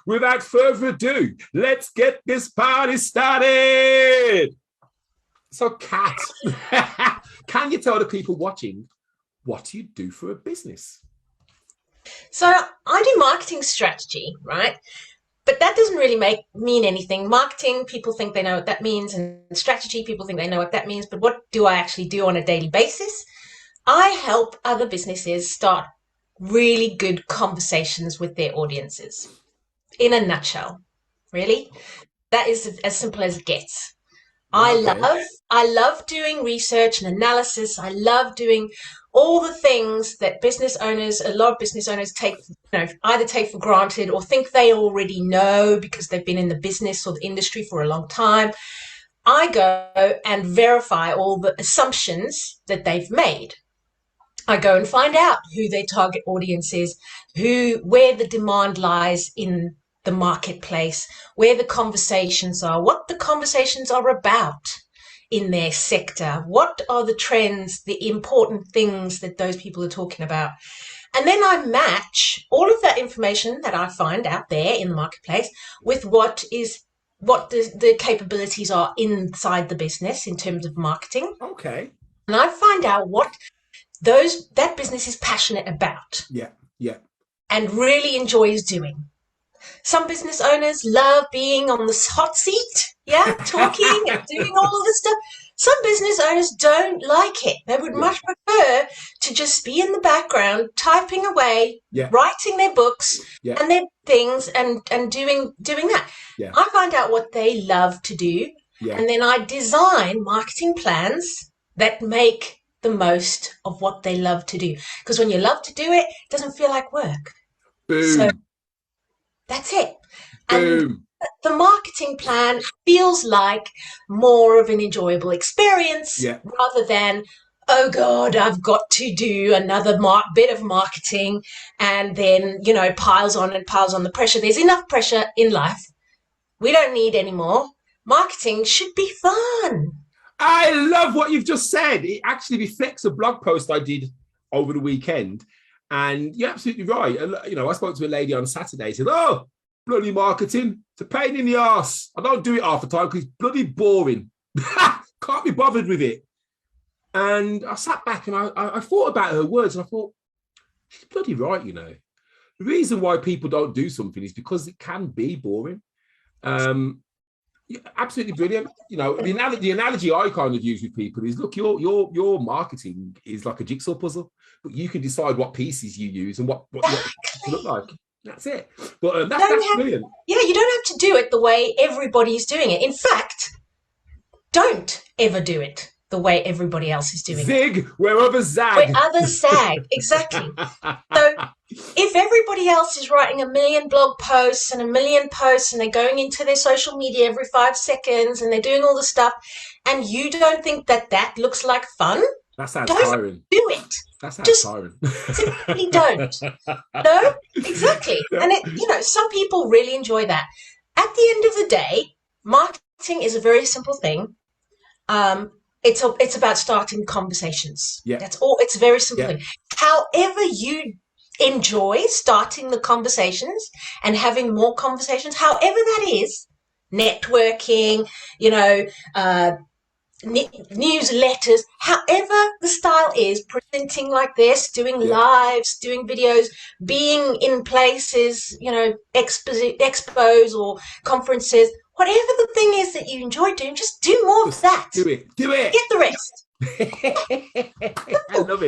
without further ado, let's get this party started. So, Kat, can you tell the people watching what you do for a business? So I do marketing strategy, right? But that doesn't really mean anything. Marketing, people think they know what that means, and strategy, people think they know what that means. But what do I actually do on a daily basis? I help other businesses start really good conversations with their audiences. In a nutshell, really, that is as simple as it gets. Okay. I love doing research and analysis. I love doing all the things that a lot of business owners either take for granted or think they already know because they've been in the business or the industry for a long time. I go and verify all the assumptions that they've made. I go and find out who their target audience is, where the demand lies in the marketplace, where the conversations are, what the conversations are about in their sector, what are the trends, the important things that those people are talking about. And then I match all of that information that I find out there in the marketplace with what the capabilities are inside the business in terms of marketing. Okay. And I find out what that business is passionate about. Yeah. Yeah. And really enjoys doing. Some business owners love being on the hot seat, talking and doing all of this stuff. Some business owners don't like it. They would much prefer to just be in the background, typing away, writing their books and their things and doing that. Yeah. I find out what they love to do, and then I design marketing plans that make the most of what they love to do. Because when you love to do it, it doesn't feel like work. Boom. So that's it. Boom. And the marketing plan feels like more of an enjoyable experience rather than, oh God, I've got to do another bit of marketing, and then, piles on the pressure. There's enough pressure in life. We don't need any more. Marketing should be fun. I love what you've just said. It actually reflects a blog post I did over the weekend. And you're absolutely right. I spoke to a lady on Saturday, said, oh, bloody marketing, it's a pain in the arse. I don't do it half the time because it's bloody boring. Can't be bothered with it. And I sat back and I thought about her words, and I thought, she's bloody right, The reason why people don't do something is because it can be boring. Absolutely brilliant. The analogy I kind of use with people is, look, your marketing is like a jigsaw puzzle, but you can decide what pieces you use and what you look like. That's it. But that's brilliant. Yeah, you don't have to do it the way everybody's doing it. In fact, don't ever do it the way everybody else is doing Zig, it. where others zag. Where others zag, exactly. So if everybody else is writing a million blog posts and a million posts, and they're going into their social media every 5 seconds, and they're doing all the stuff, and you don't think that looks like fun, that sounds tiring. Do it. That sounds tiring. Simply don't. No, exactly. And some people really enjoy that. At the end of the day, marketing is a very simple thing. It's about starting conversations. Yeah. That's all. It's a very simple thing. However you enjoy starting the conversations and having more conversations, however that is, networking, newsletters, however the style is, presenting like this, doing lives, doing videos, being in places, expos or conferences, whatever the thing is that you enjoy doing, just do more of that. Do it. Get the rest. I love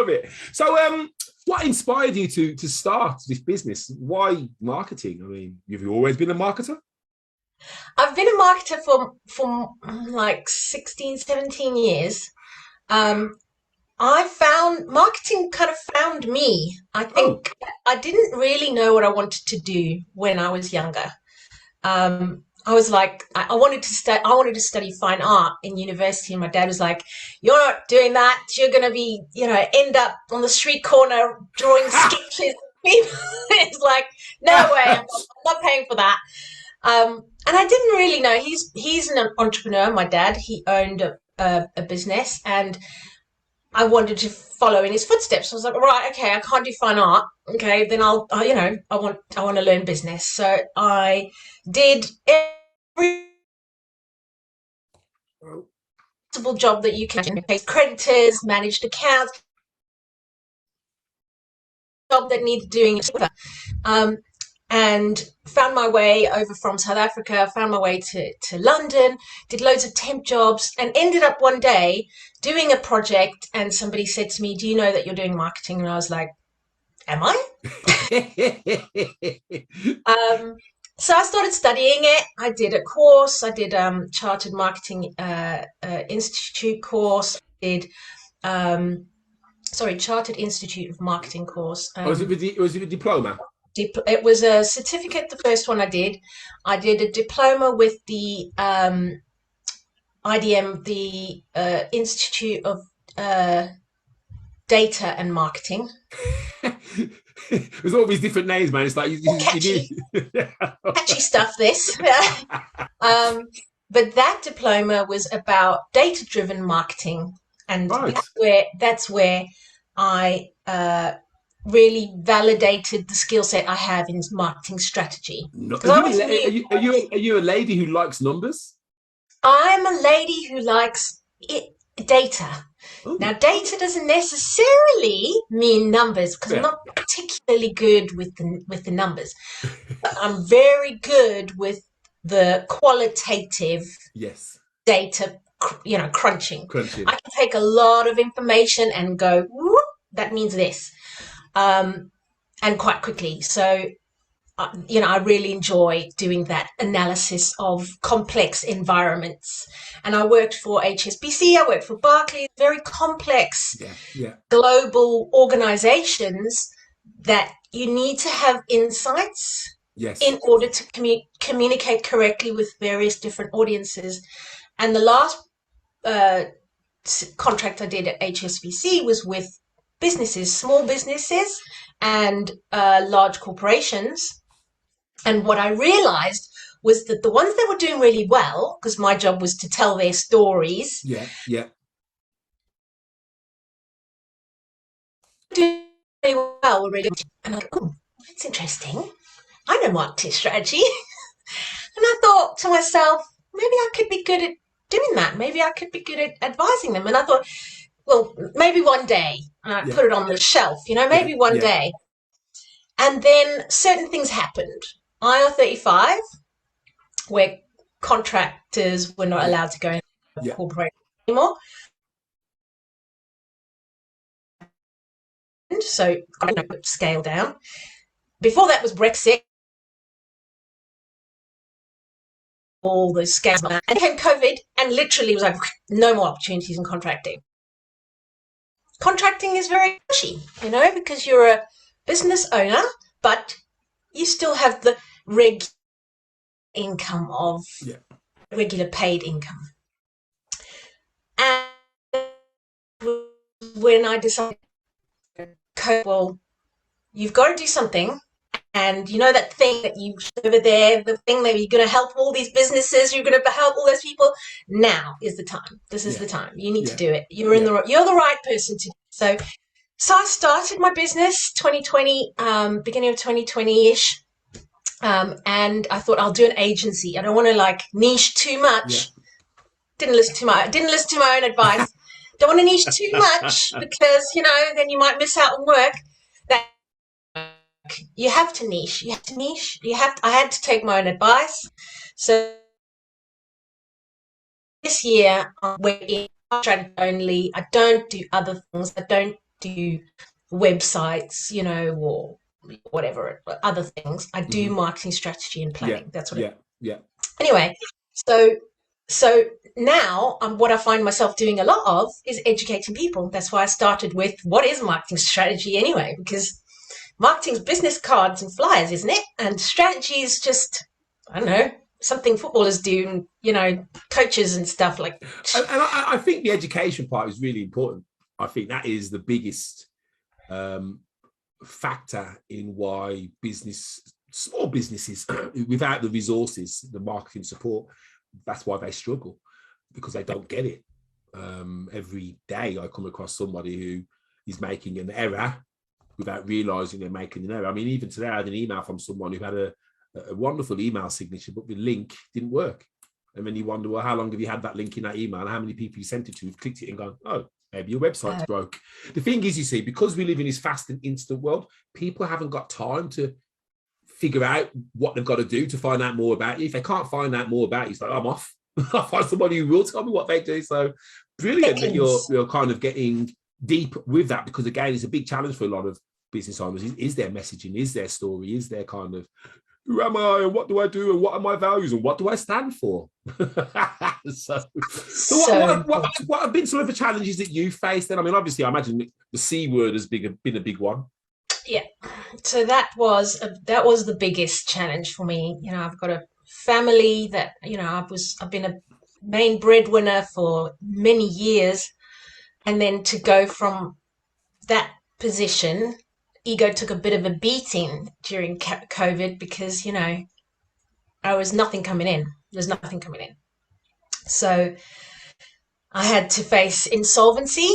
it. So what inspired you to start this business? Why marketing? I mean, have you always been a marketer? I've been a marketer for like 16, 17 years. I found marketing kind of found me. I think I didn't really know what I wanted to do when I was younger. I was like, I wanted to study fine art in university, and my dad was like, "You're not doing that. You're going to be, end up on the street corner drawing sketches." It's like, no way, I'm not paying for that. And I didn't really know. He's an entrepreneur. My dad, he owned a business, and I wanted to follow in his footsteps. I was like, right, okay, I can't do fine art. Okay, then I want to learn business. So I did every possible job that you can. Paid creditors, managed accounts, job that needed doing, and found my way over from South Africa, found my way to London, did loads of temp jobs, and ended up one day doing a project. And somebody said to me, do you know that you're doing marketing? And I was like, am I? So I started studying it. I did a course. I did Chartered Marketing Institute course. I did Chartered Institute of Marketing course. Was it a diploma? It was a certificate, the first one I did. I did a diploma with the IDM, the Institute of Data and Marketing. There's all these different names, man. It's like catchy stuff, this. But that diploma was about data-driven marketing. And right. that's where I really validated the skill set I have in marketing strategy. Are you a lady who likes numbers? I'm a lady who likes data. Ooh. Now, data doesn't necessarily mean numbers, because I'm not particularly good with the numbers. But I'm very good with the qualitative data, crunching. I can take a lot of information and go, whoop, that means this, and quite quickly. So, I really enjoy doing that analysis of complex environments. And I worked for HSBC, I worked for Barclays, very complex global organizations that you need to have insights in order to communicate correctly with various different audiences. And the last contract I did at HSBC was with businesses, small businesses and large corporations. And what I realized was that the ones that were doing really well, because my job was to tell their stories. Doing really well were really, and I'm like, oh, that's interesting. I know marketing strategy. And I thought to myself, maybe I could be good at doing that. Maybe I could be good at advising them. And I thought, well, maybe one day. And I put it on the shelf, maybe one day. And then certain things happened. IR35, where contractors were not allowed to go into corporate anymore. So I scale down. Before that was Brexit. All the scales. And came COVID, and literally was like, no more opportunities in contracting. Contracting is very pushy, because you're a business owner, but you still have the regular income of regular paid income. And when I decided, well, you've got to do something. And that thing that you over there, the thing that you're going to help all these businesses, you're going to help all those people. Now is the time. This is the time. You need to do it. You're the right person to do it. So I started my business 2020, beginning of 2020-ish. And I thought I'll do an agency. I don't want to niche too much. Didn't listen to my own advice. Don't want to niche too much because, then you might miss out on work. You have to niche. I had to take my own advice. So this year, we're in strategy only. I don't do other things. I don't do websites, or whatever, other things. I do marketing strategy and planning. That's what it is. Anyway, so now what I find myself doing a lot of is educating people. That's why I started with what is marketing strategy anyway, because marketing's business cards and flyers, isn't it? And strategy is just, I don't know, something footballers do, coaches and stuff like. And I think the education part is really important. I think that is the biggest factor in why small businesses, without the resources, the marketing support, that's why they struggle, because they don't get it. every day I come across somebody who is making an error without realizing they're making an error. I mean, even today I had an email from someone who had a wonderful email signature, but the link didn't work. And then you wonder, well, how long have you had that link in that email? And how many people you sent it to have clicked it and gone, oh, maybe your website's broke. The thing is, you see, because we live in this fast and instant world, people haven't got time to figure out what they've got to do to find out more about you. If they can't find out more about you, it's like, I'm off. I'll find somebody who will tell me what they do. So brilliant that you're kind of getting deep with that, because again, it's a big challenge for a lot of business owners. Is their messaging, is their story, is their kind of, who am I and what do I do and what are my values and what do I stand for? What have been some of the challenges that you faced then? I mean, obviously, I imagine the C word has been a big one. Yeah, so that was the biggest challenge for me. You know, I've got a family that, you know, I've been a main breadwinner for many years, and then to go from that position, ego took a bit of a beating during COVID because, you know, there was nothing coming in. There's nothing coming in. So I had to face insolvency.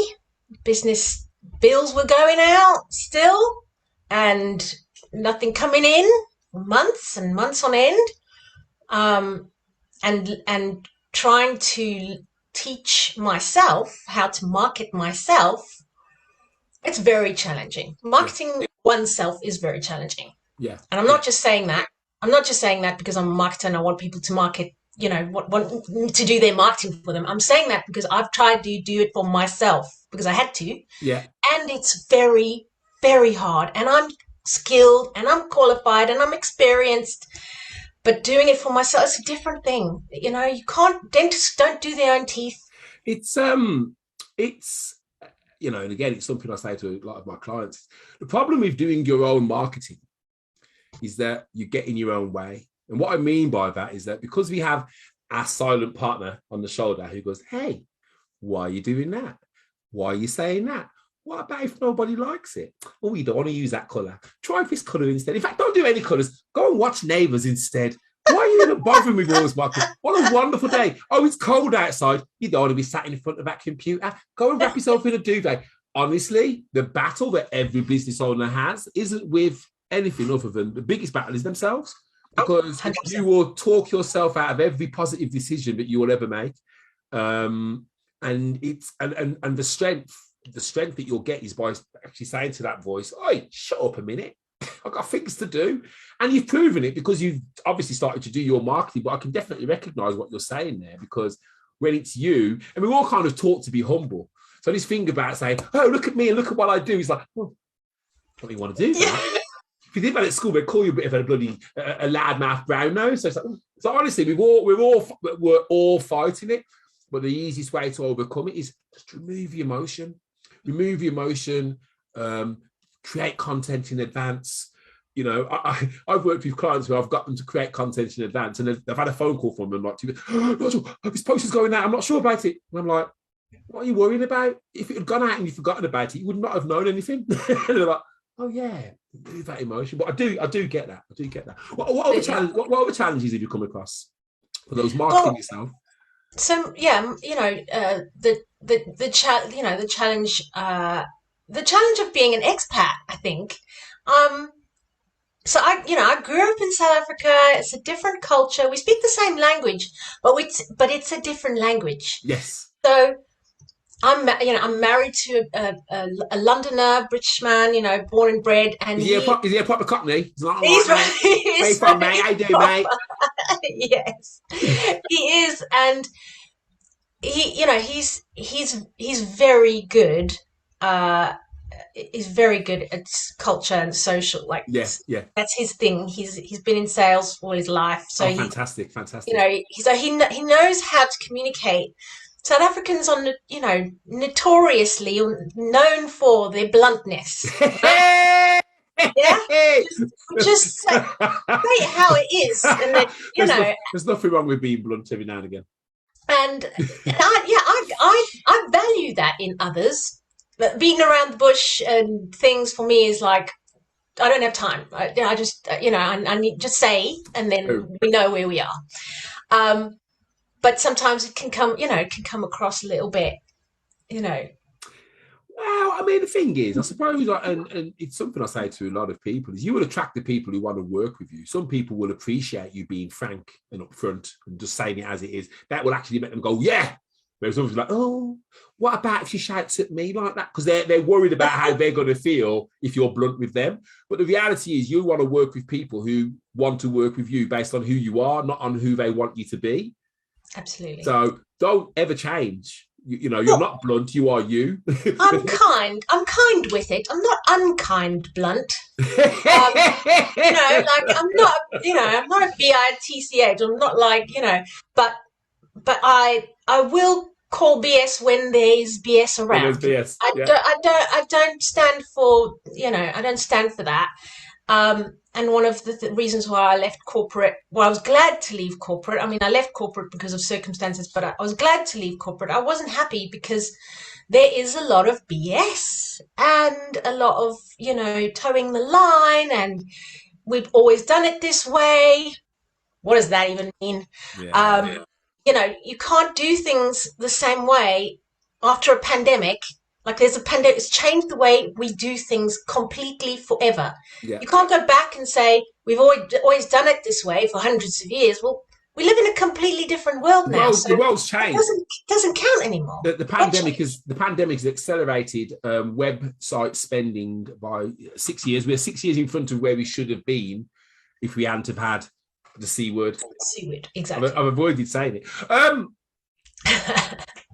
Business bills were going out still, and nothing coming in for months and months on end. And trying to teach myself how to market myself, it's very challenging. Marketing oneself is very challenging. Yeah. And I'm not just saying that. I'm not just saying that because I'm a marketer and I want people to market, you know, want to do their marketing for them. I'm saying that because I've tried to do it for myself because I had to. Yeah. And it's very, very hard. And I'm skilled and I'm qualified and I'm experienced. But doing it for myself is a different thing. You know, you can't, dentists don't do their own teeth. It's you know, and again, it's something I say to a lot of my clients. The problem with doing your own marketing is that you get in your own way. And what I mean by that is that because we have our silent partner on the shoulder who goes, hey, why are you doing that? Why are you saying that? What about if nobody likes it? Oh, you don't want to use that colour. Try this colour instead. In fact, don't do any colours. Go and watch Neighbours instead. Why are you even bothering with all this marketing? What a wonderful day. Oh, it's cold outside. You don't want to be sat in front of that computer. Go and wrap yourself in a duvet. Honestly, the battle that every business owner has isn't with anything other than the biggest battle is themselves. Because 100%. You will talk yourself out of every positive decision that you will ever make. And it's and the strength that you'll get is by actually saying to that voice, "Oi, shut up a minute. I've got things to do." And you've proven it because you've obviously started to do your marketing, but I can definitely recognize what you're saying there, because when it's you, and we're all kind of taught to be humble. So this thing about saying, "Oh, look at me and look at what I do," is like, well, what do you want to do? Yeah. If you did that at school, they'd call you a bit of a bloody a loudmouth brown nose. So it's like, so honestly, we're all fighting it. But the easiest way to overcome it is just remove your emotion. Remove your emotion. Create content in advance. You know, I've worked with clients where I've got them to create content in advance, and they've had a phone call from them like, "Nigel, this post is going out. I'm not sure about it." And I'm like, "What are you worrying about? If it had gone out and you'd forgotten about it, you would not have known anything." And they're like, "Oh yeah, remove that emotion." But I do get that. I do get that. What other challenges have you come across for those marketing yourself? So yeah, you know, the challenge of being an expat, I think. So I grew up in South Africa. It's a different culture. We speak the same language, but it's a different language. Yes. So I'm married to a Londoner, British man, you know, born and bred. And is he a proper Cockney? He's right. He's from, mate. I do, mate. Yes, he is, and he's very good. He's very good at culture and social. Like, yeah, that's his thing. He's been in sales all his life. So fantastic. You know, he knows how to communicate. South Africans are, you know, notoriously known for their bluntness. Right? Yeah, just say how it is, and then, you know, there's nothing wrong with being blunt every now and again. And I value that in others. But being around the bush and things for me is like, I don't have time. I just, you know, I need just say, and then we know where we are. But sometimes it can come across a little bit you know. Well, I mean, the thing is, I suppose, and it's something I say to a lot of people, is you will attract the people who want to work with you. Some people will appreciate you being frank and upfront and just saying it as it is. That will actually make them go, yeah. Whereas others are like, oh, what about if she shouts at me like that? Because they're worried about how they're going to feel if you're blunt with them. But the reality is you want to work with people who want to work with you based on who you are, not on who they want you to be. Absolutely. So don't ever change. You know, you're not blunt, you are you. I'm kind with it. I'm not unkind blunt. Like I'm not a bitch. I'm not like, but I will call BS when there's BS around. When there's BS. I don't stand for, I don't stand for that. And one of the reasons why I left corporate, I was glad to leave corporate. I mean, I left corporate because of circumstances, but I was glad to leave corporate. I wasn't happy because there is a lot of BS and a lot of, towing the line, and we've always done it this way. What does that even mean? You can't do things the same way after a pandemic. Like there's a pandemic, it's changed the way we do things completely forever. Yeah. You can't go back and say, we've always done it this way for hundreds of years. Well, we live in a completely different world now. The world's changed. It doesn't count anymore. The pandemic has accelerated website spending by 6 years. We're 6 years in front of where we should have been if we hadn't have had the C word. C word, exactly. I've avoided saying it.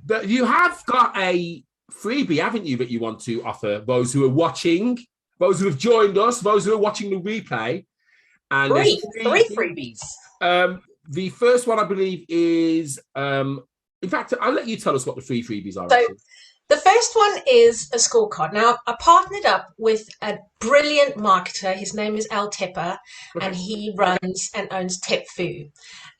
But you have got a freebie, haven't you, that you want to offer those who are watching, those who have joined us, those who are watching the replay? And three freebies. The first one, I believe, is in fact, I'll let you tell us what the three freebies are. So the first one is a scorecard. Now, I partnered up with a brilliant marketer. His name is Al Tepper, and he runs and owns TepFu.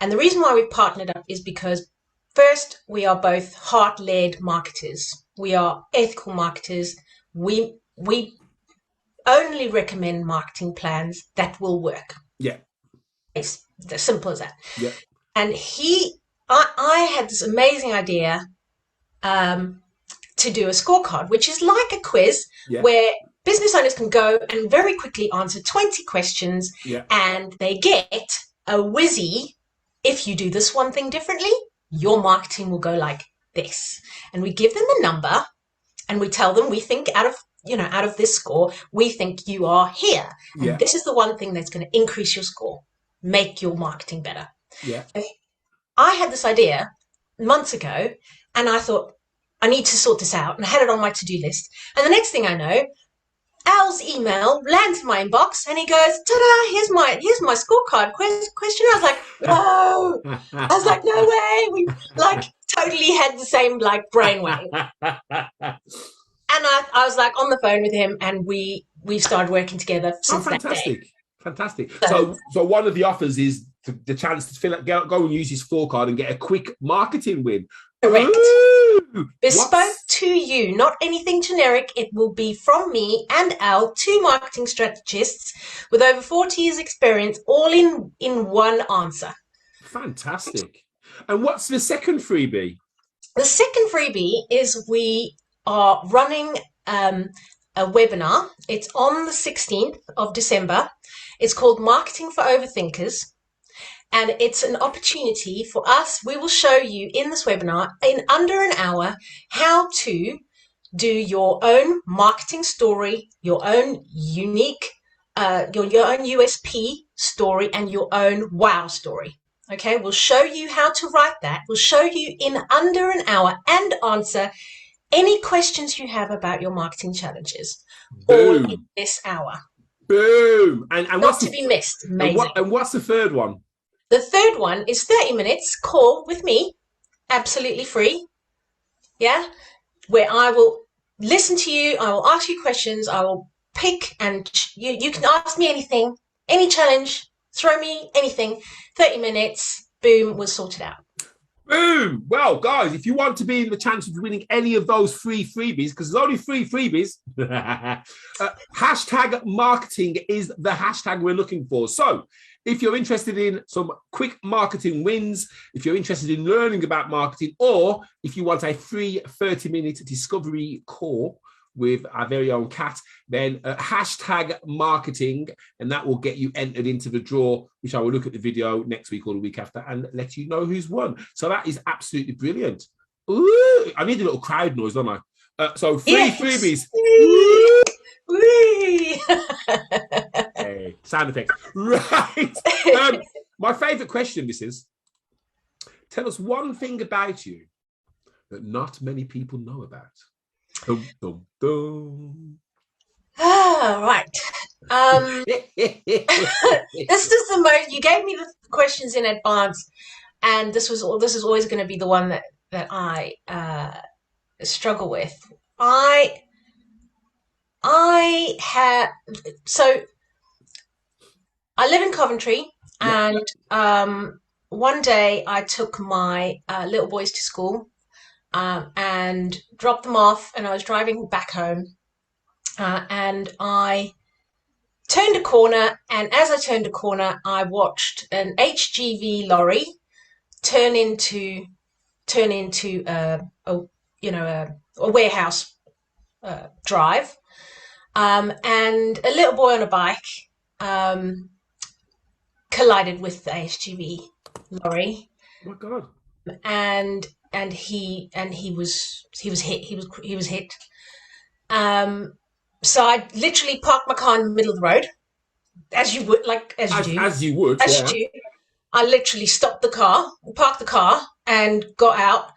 And the reason why we partnered up is because, first, we are both heart-led marketers. We are ethical marketers. We only recommend marketing plans that will work. Yeah. It's as simple as that. Yeah. And I had this amazing idea to do a scorecard, which is like a quiz where business owners can go and very quickly answer 20 questions and they get a whizzy. If you do this one thing differently, your marketing will go like this. And we give them a number and we tell them we think out of this score, we think you are here. And this is the one thing that's going to increase your score, make your marketing better. Yeah. I had this idea months ago and I thought, I need to sort this out. And I had it on my to-do list. And the next thing I know, Al's email lands in my inbox and he goes, ta-da, here's my scorecard question. I was like, whoa. I was like, no way. We totally had the same brainwave. And I was on the phone with him and we started working together since that day. Fantastic. So one of the offers is the chance to go and use his scorecard and get a quick marketing win. Correct. Ooh, bespoke to you, not anything generic. It will be from me and Al, two marketing strategists with over 40 years experience, all in one answer. Fantastic. And what's the second freebie? The second freebie is we are running a webinar. It's on the 16th of December. It's called Marketing for Overthinkers. And it's an opportunity for us. We will show you in this webinar in under an hour how to do your own marketing story, your own unique, your own USP story, and your own wow story. Okay, we'll show you how to write that. We'll show you in under an hour and answer any questions you have about your marketing challenges. All in this hour. Boom! And not to be missed. Amazing. And what's the third one? The third one is 30 minutes call with me, absolutely free. Yeah, where I will listen to you. I will ask you questions. I will pick, and you can ask me anything, any challenge. Throw me anything. 30 minutes. Boom. We'll sort it out. Boom. Well, guys, if you want to be in the chance of winning any of those free freebies, because there's only free freebies, hashtag marketing is the hashtag we're looking for. So if you're interested in some quick marketing wins, if you're interested in learning about marketing, or if you want a free 30-minute discovery call with our very own Kat, then hashtag marketing, and that will get you entered into the draw, which I will look at the video next week or the week after and let you know who's won. So that is absolutely brilliant. Ooh, I need a little crowd noise, don't I? So free freebies. Hey, sound effects. Right. My favorite question, this is, tell us one thing about you that not many people know about. Dum, dum, dum. Right. This is the most, you gave me the questions in advance, and this is always going to be the one that I struggle with. I live in Coventry, and one day I took my little boys to school and dropped them off, and I was driving back home, and I turned a corner, and as I turned a corner, I watched an HGV lorry turn into a warehouse drive, and a little boy on a bike collided with the HGV lorry. Oh my God! And he was hit. So I literally parked my car in the middle of the road, as you would, I literally stopped the car, parked the car, and got out,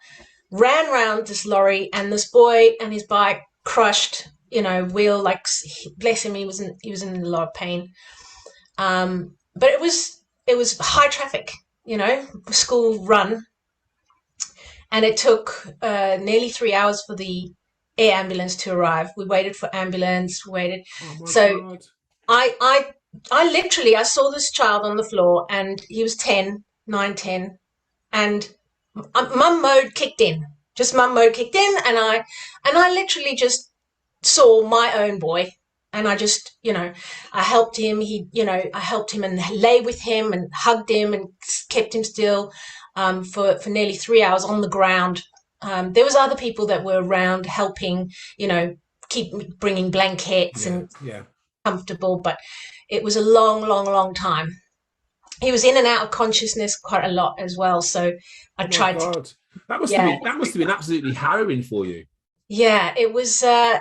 ran around this lorry, and this boy and his bike crushed, wheel, like, bless him, he was in a lot of pain. But it was high traffic, school run, and it took nearly 3 hours for the air ambulance to arrive. We waited for ambulance, waited. Oh my God. I literally, I saw this child on the floor, and he was 9, 10, and mum mode kicked in. And I literally just saw my own boy, and I just, I helped him. I helped him and lay with him and hugged him and kept him still for nearly 3 hours on the ground. There was other people that were around helping, keep bringing blankets and comfortable, but it was a long, long, long time. He was in and out of consciousness quite a lot as well, so I tried to. That must have been absolutely harrowing for you. Yeah, it was a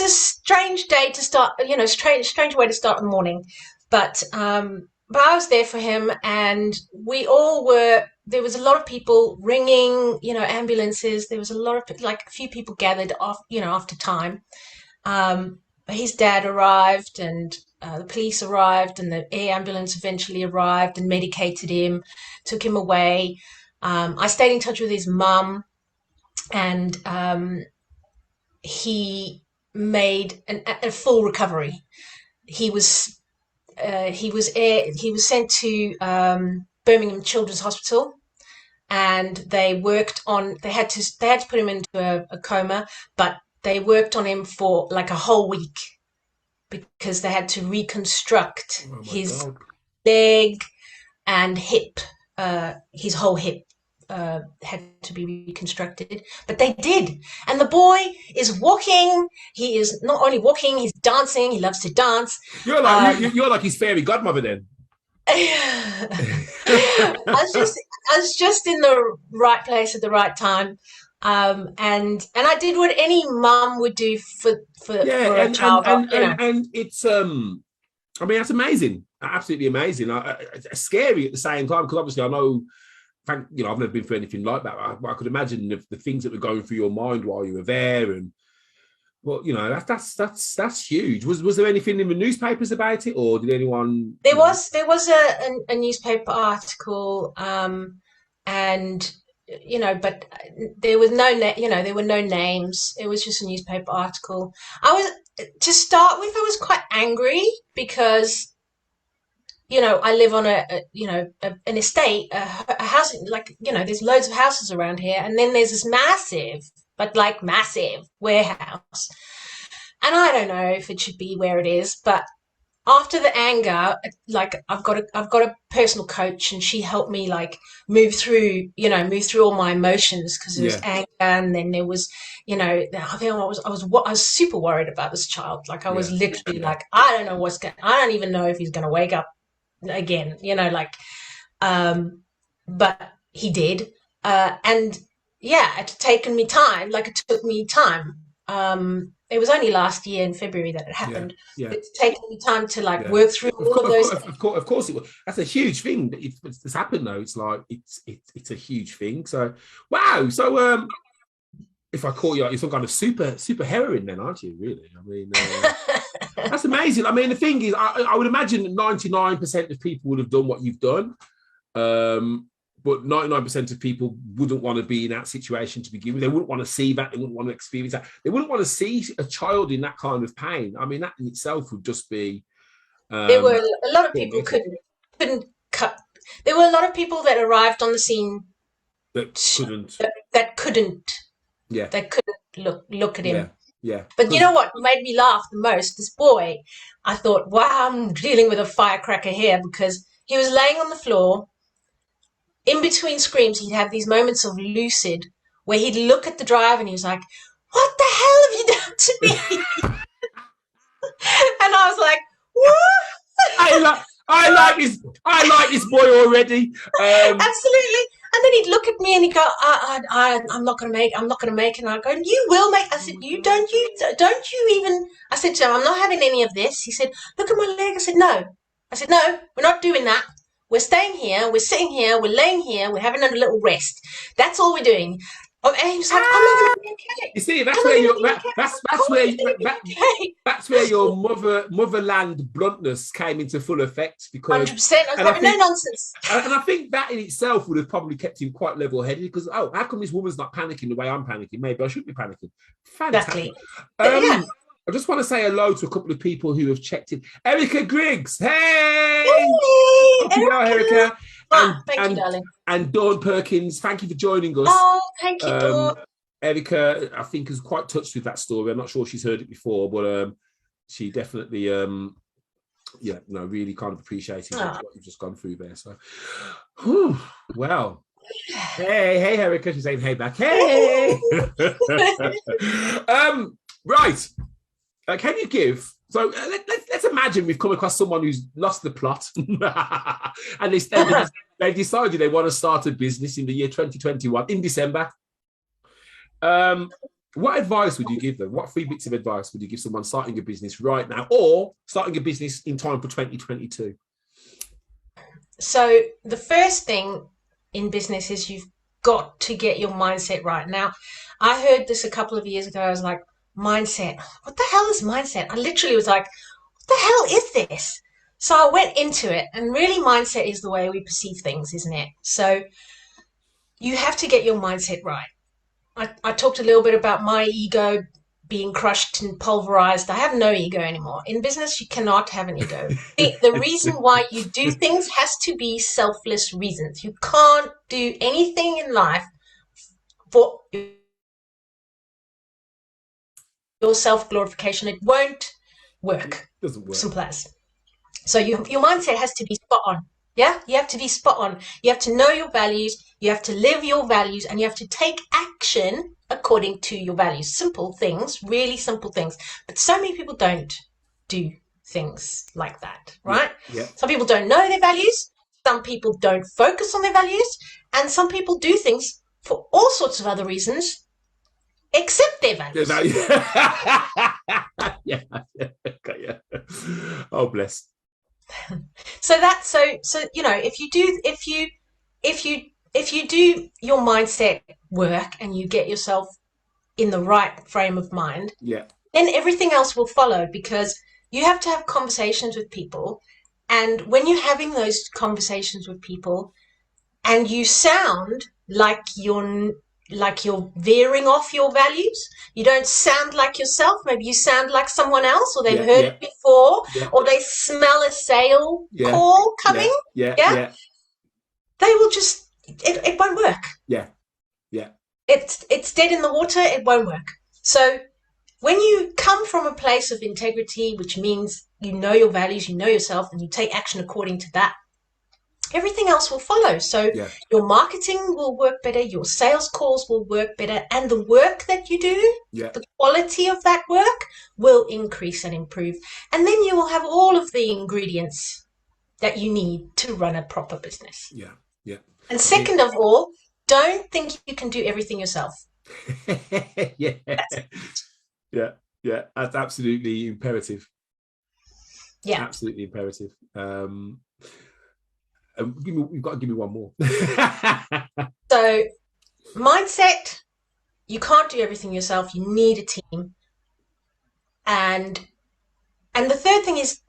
strange day to start, strange way to start the morning, but I was there for him, and we all were. There was a lot of people ringing, ambulances. There was a few people gathered off, after time. His dad arrived, and the police arrived, and the air ambulance eventually arrived and medicated him, took him away. I stayed in touch with his mum, and he made a full recovery. He was sent to Birmingham Children's Hospital, and they had to put him into a coma, but they worked on him for like a whole week because they had to reconstruct his leg and hip. His whole hip had to be reconstructed, but they did. And the boy is walking. He is not only walking, he's dancing. He loves to dance. You're like his fairy godmother then. I was just in the right place at the right time, and I did what any mum would do for a child. And it's that's amazing, absolutely amazing. It's scary at the same time, because obviously I know, I've never been through anything like that. I could imagine the things that were going through your mind while you were there, and that's huge. Was there anything in the newspapers about it, or did anyone? There was a newspaper article, and but there was there were no names. It was just a newspaper article. To start with, I was quite angry because I live on an estate, a house, there's loads of houses around here, and then there's this massive warehouse. And I don't know if it should be where it is, but after the anger, like I've got a personal coach, and she helped me like move through all my emotions, because there was Yeah. anger, and then there was, I think I was super worried about this child. Like I was Yeah. literally Yeah. like, I don't even know if he's gonna wake up again, but he did, and yeah, it taken me time. Like it took me time. It was only last year in February that it Yeah. happened. Yeah. It's taken me time to like Yeah. work through Of all of course, those. of course, it was. That's a huge thing. It's happened though. It's like it's a huge thing. So wow. So if I call you, you're some kind of super heroine, then, aren't you? Really? I mean, that's amazing. I mean, the thing is, I would imagine that 99% of people would have done what you've done. But 99% of people wouldn't want to be in that situation to begin with. They wouldn't want to see that. They wouldn't want to experience that. They wouldn't want to see a child in that kind of pain. I mean, that in itself would just be. There were a lot of people couldn't cut. There were a lot of people that arrived on the scene That couldn't. that couldn't Yeah. that couldn't look at him. Yeah. Yeah. But you know what made me laugh the most? This boy, I thought, wow, I'm dealing with a firecracker here, because he was laying on the floor. In between screams, he'd have these moments of lucid where he'd look at the driver and he was like, "What the hell have you done to me?" And I was like, "What?" I like this boy already. Absolutely. And then he'd look at me and he'd go, I'm not going to make it. And I'd go, "You will make." I said, don't you even, I said to him, "I'm not having any of this." He said, "Look at my leg." I said, "No." I said, "No, we're not doing that. We're staying here. We're sitting here. We're laying here. We're having a little rest. That's all we're doing." Oh, and he was like, "I'm not going to be okay." You see, that's where your motherland bluntness came into full effect, because 100%. I was having no nonsense. And I think that in itself would have probably kept him quite level-headed, because how come this woman's not panicking the way I'm panicking? Maybe I should be panicking. Fantastic. Exactly. I just want to say hello to a couple of people who have checked in. Erica Griggs, hey! Erica. Thank you, darling. And Dawn Perkins, thank you for joining us. Oh, thank you, Dawn. Erica, I think, is quite touched with that story. I'm not sure she's heard it before, but she definitely, really kind of appreciating what you've just gone through there. So, well, hey, Erica, she's saying hey back. Hey! Right. Can you give? So let's imagine we've come across someone who's lost the plot, and they've decided they want to start a business in the year 2021 in December. What advice would you give them? What 3 bits of advice would you give someone starting a business right now, or starting a business in time for 2022? So the first thing in business is you've got to get your mindset right. Now, I heard this a couple of years ago. I was like, mindset, what the hell is mindset? I literally was like, what the hell is this? So I went into it, and really mindset is the way we perceive things, isn't it? So you have to get your mindset right. I talked a little bit about my ego being crushed and pulverized. I have no ego anymore. In business, you cannot have an ego. The reason why you do things has to be selfless reasons. You can't do anything in life for your self-glorification. It won't work. It doesn't work. Simple as. So your mindset has to be spot on. Yeah, you have to be spot on. You have to know your values. You have to live your values, and you have to take action according to your values. Simple things, really simple things. But so many people don't do things like that, right? Yeah. Some people don't know their values. Some people don't focus on their values. And some people do things for all sorts of other reasons except their values. Yeah. Oh, bless. So if you do your mindset work and you get yourself in the right frame of mind, then everything else will follow, because you have to have conversations with people. And when you're having those conversations with people and you sound like you're veering off your values, you don't sound like yourself. Maybe you sound like someone else, or they've heard it before, or they smell a sale call coming. They will just, it won't work. Yeah. It's dead in the water. It won't work. So when you come from a place of integrity, which means you know your values, you know yourself, and you take action according to that, everything else will follow. So Yeah. your marketing will work better, your sales calls will work better, and the work that you do, Yeah. the quality of that work will increase and improve. And then you will have all of the ingredients that you need to run a proper business. Yeah. Yeah. And second of all, don't think you can do everything yourself. Yeah. Yeah. Yeah. That's absolutely imperative. Yeah. Absolutely imperative. You've got to give me one more. So mindset, you can't do everything yourself. You need a team. And the third thing is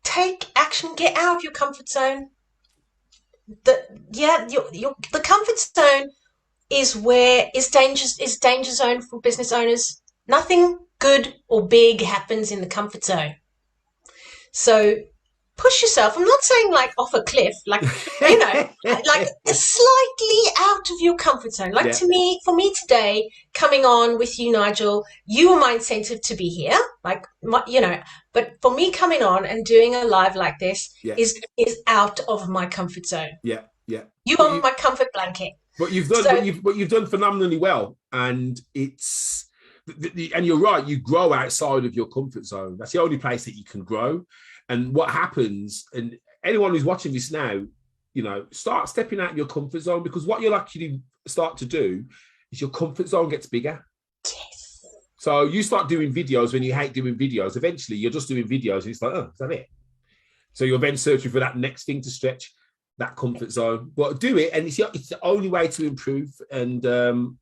take action, get out of your comfort zone. The comfort zone is danger zone for business owners. Nothing good or big happens in the comfort zone. So push yourself. I'm not saying like off a cliff, like, you know, like slightly out of your comfort zone. Like for me today, coming on with you, Nigel, you were my incentive to be here. Like, you know, but for me coming on and doing a live like this is out of my comfort zone. Yeah. Yeah. You are my comfort blanket. But you've done what you've done phenomenally well, and it's and you're right. You grow outside of your comfort zone. That's the only place that you can grow. And what happens, and anyone who's watching this now, you know, start stepping out of your comfort zone, because what you'll actually start to do is your comfort zone gets bigger. Yes. So you start doing videos when you hate doing videos. Eventually, you're just doing videos, and it's like, oh, is that it? So you're then searching for that next thing to stretch that comfort zone. But do it, and it's the only way to improve. And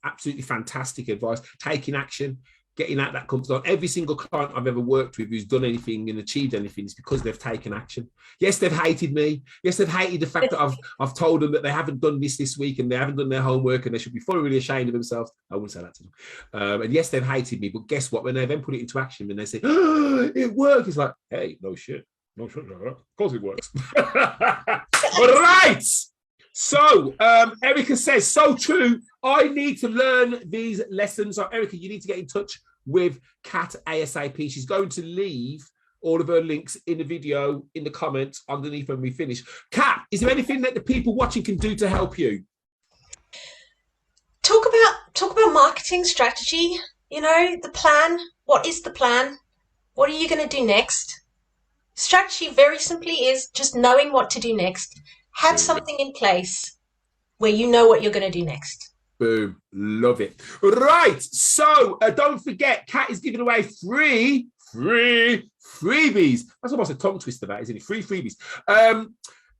absolutely fantastic advice. Taking action, getting out that comfort zone. Every single client I've ever worked with who's done anything and achieved anything is because they've taken action. Yes, they've hated me. Yes, they've hated the fact that I've told them that they haven't done this week and they haven't done their homework and they should be thoroughly ashamed of themselves. I wouldn't say that to them. And yes, they've hated me, but guess what? When they then put it into action and they say, oh, it worked, it's like, hey, no shit. No shit. Of course it works. All right. So Erica says, so true. I need to learn these lessons. So Erica, you need to get in touch with Kat ASAP. She's going to leave all of her links in the video, in the comments underneath when we finish. Kat, is there anything that the people watching can do to help you? Talk about marketing strategy. You know, the plan. What is the plan? What are you going to do next? Strategy, very simply, is just knowing what to do next. Have something in place where you know what you're going to do next. Boom. Love it. Right. So don't forget, Kat is giving away free freebies. That's almost a tongue twister, that, isn't it? Free freebies.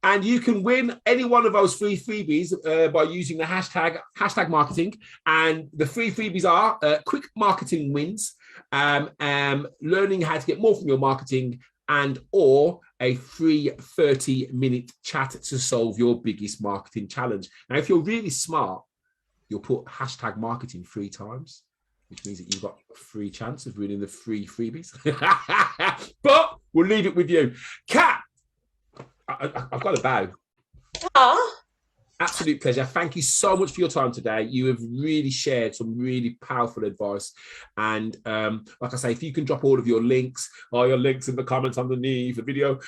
And you can win any one of those free freebies by using the hashtag marketing. And the free freebies are quick marketing wins, learning how to get more from your marketing, and or a free 30-minute chat to solve your biggest marketing challenge. Now, if you're really smart, you'll put hashtag marketing 3 times, which means that you've got a free chance of winning the free freebies. But we'll leave it with you. Kat, I've got a bow. Absolute pleasure. Thank you so much for your time today. You have really shared some really powerful advice. And like I say, if you can drop all of your links in the comments underneath the video.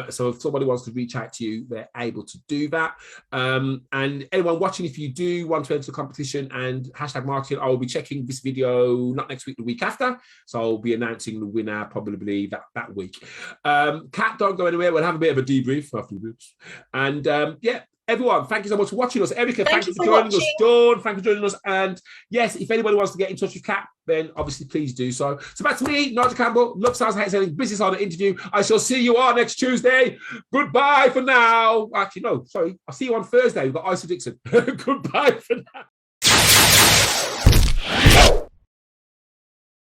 So if somebody wants to reach out to you, they're able to do that. And anyone watching, if you do want to enter the competition and hashtag marketing, I will be checking this video not next week, the week after. So I'll be announcing the winner probably that week. Kat, don't go anywhere. We'll have a bit of a debrief afterwards. And everyone, thank you so much for watching us. Erica, thank you for joining us. Dawn, thank you for joining us. And yes, if anybody wants to get in touch with Kat, then obviously please do so. So back to me, Nigel Campbell, Love Sales Hate Selling Business Owner Interview. I shall see you all next Tuesday. Goodbye for now. Actually, no, sorry. I'll see you on Thursday. We've got Isa Dixon. Goodbye for now.